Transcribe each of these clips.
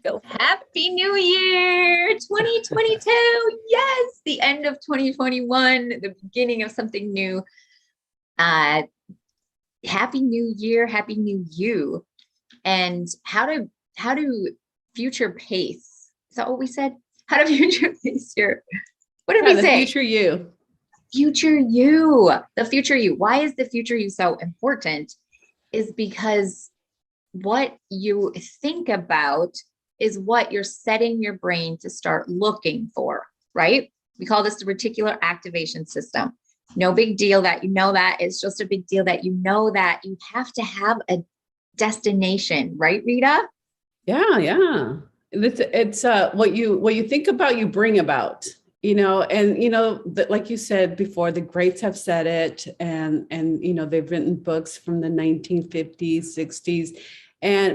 Go for it. Happy New Year, 2022. Yes, the end of 2021, the beginning of something new. Uh, Happy New Year, Happy New You. And how do future pace? Is that what we said? How do future pace your, what did we The say? future you. Future you, the future you. Why is the future you so important? Is because what you think about is what you're setting your brain to start looking for, right? We call this the reticular activation system. No big deal that you know that. It's just a big deal that you know that you have to have a destination, right, Rita? Yeah. It's what you think about, you bring about, like you said before, the greats have said it, and they've written books from the 1950s, 60s.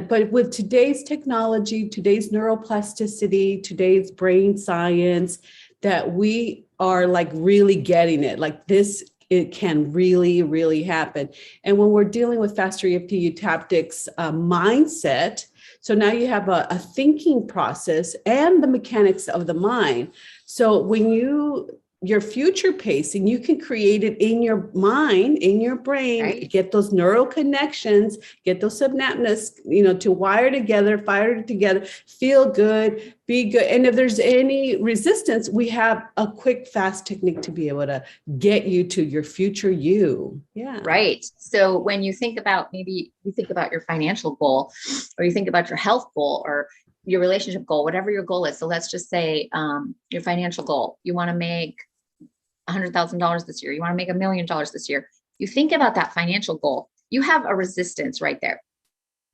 But with today's technology, today's neuroplasticity, today's brain science, that we are like really getting it, like this, it can really, really happen. And when we're dealing with faster EFT eutaptics mindset, so now you have a thinking process and the mechanics of the mind. So when your future pacing, you can create it in your mind, in your brain, Right. Get those neural connections, get those synapses, to wire together, fire together, feel good, be good. And if there's any resistance, we have a quick, fast technique to be able to get you to your future you. Yeah. Right. So when you think about, maybe you think about your financial goal, or you think about your health goal, or your relationship goal, whatever your goal is. So let's just say your financial goal, you want to make $100,000 this year. You want to make $1 million this year. You think about that financial goal, you have a resistance right there.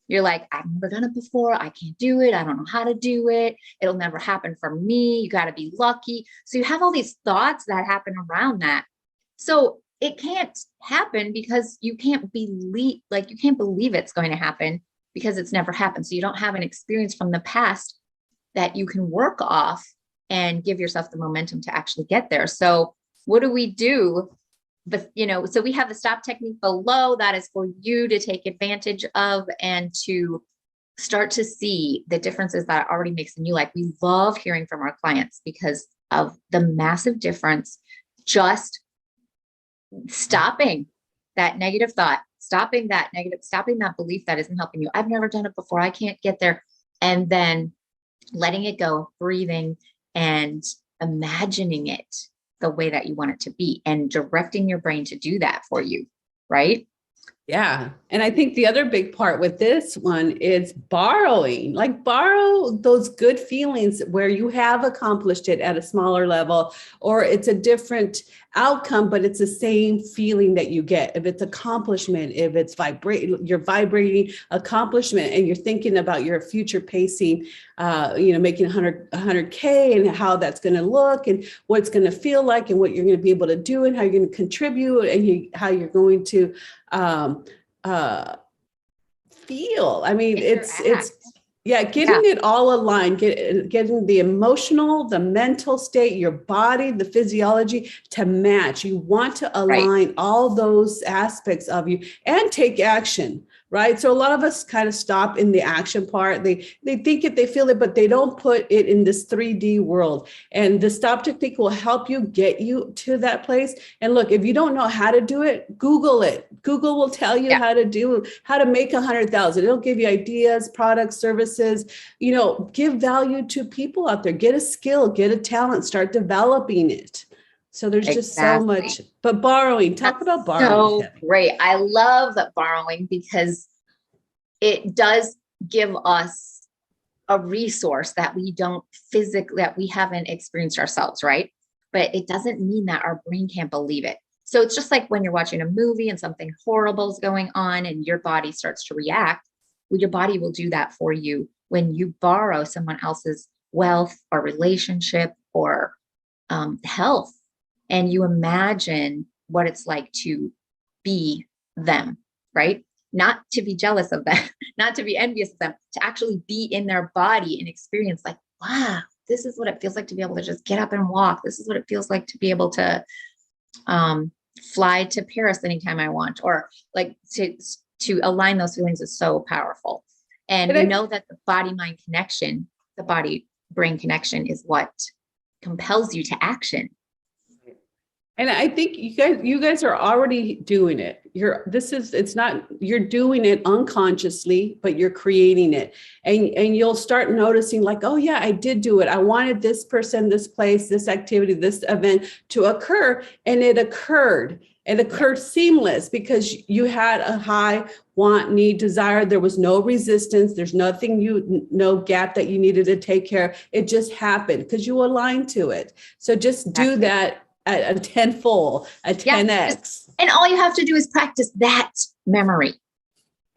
You're like, I've never done it before. I can't do it. I don't know how to do it. It'll never happen for me. You got to be lucky. So you have all these thoughts that happen around that. So it can't happen because you can't believe it's going to happen because it's never happened. So you don't have an experience from the past that you can work off and give yourself the momentum to actually get there. So what do we do? But, so we have the stop technique below that is for you to take advantage of and to start to see the differences that it already makes in you. Like, we love hearing from our clients because of the massive difference. Just stopping that negative thought, stopping that belief that isn't helping you. I've never done it before. I can't get there. And then letting it go, breathing, and imagining it the way that you want it to be, and directing your brain to do that for you, right? Yeah. And I think the other big part with this one is borrowing, like borrow those good feelings where you have accomplished it at a smaller level, or it's a different outcome, but it's the same feeling that you get. If it's accomplishment, if it's you're vibrating accomplishment, and you're thinking about your future pacing, making 100K and how that's going to look and what it's going to feel like and what you're going to be able to do and how you're going to contribute and how you're going to feel. I mean, it's getting it all aligned, getting the emotional, the mental state, your body, the physiology to match. You want to align all those aspects of you and take action. Right. So a lot of us kind of stop in the action part. They think it, they feel it, but they don't put it in this 3D world. And the stop technique will help you get you to that place. And look, if you don't know how to do it, Google it. Google will tell you how to make 100,000. It'll give you ideas, products, services, give value to people out there, get a skill, get a talent, start developing it. So there's just so much, but borrowing, talk about borrowing. So great. I love that borrowing because it does give us a resource that we haven't experienced ourselves, right? But it doesn't mean that our brain can't believe it. So it's just like when you're watching a movie and something horrible is going on and your body starts to react. Well, your body will do that for you when you borrow someone else's wealth or relationship or health. And you imagine what it's like to be them, right? Not to be jealous of them, not to be envious of them, to actually be in their body and experience like, wow, this is what it feels like to be able to just get up and walk. This is what it feels like to be able to fly to Paris anytime I want, or like to align those feelings is so powerful. And we know that the body-mind connection, the body brain connection is what compels you to action. And I think you guys are already doing it. You're doing it unconsciously, but you're creating it. And you'll start noticing like, oh yeah, I did do it. I wanted this person, this place, this activity, this event to occur. And it occurred. It occurred seamless because you had a high want, need, desire. There was no resistance. There's nothing, no gap that you needed to take care of. It just happened because you aligned to it. So just do that at a tenfold, a 10x. And all you have to do is practice that memory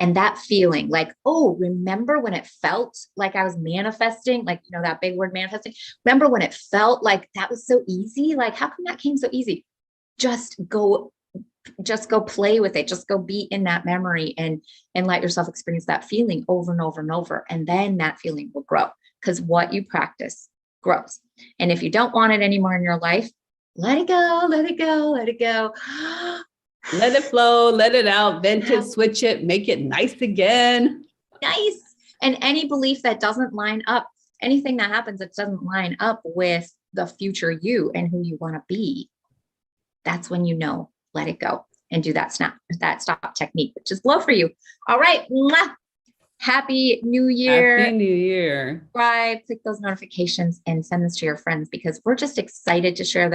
and that feeling like, oh, remember when it felt like I was manifesting, like, that big word manifesting. Remember when it felt like that was so easy? Like, how come that came so easy? Just go play with it. Just go be in that memory and let yourself experience that feeling over and over and over. And then that feeling will grow because what you practice grows. And if you don't want it anymore in your life, let it go, let it go, let it go. Let it flow, let it out, vent it, switch it, make it nice again. Nice. And any belief that doesn't line up, anything that happens that doesn't line up with the future you and who you want to be, that's when let it go and do that stop technique, which is love for you. All right. Mwah. Happy New Year. Happy New Year. Subscribe, click those notifications and send this to your friends because we're just excited to share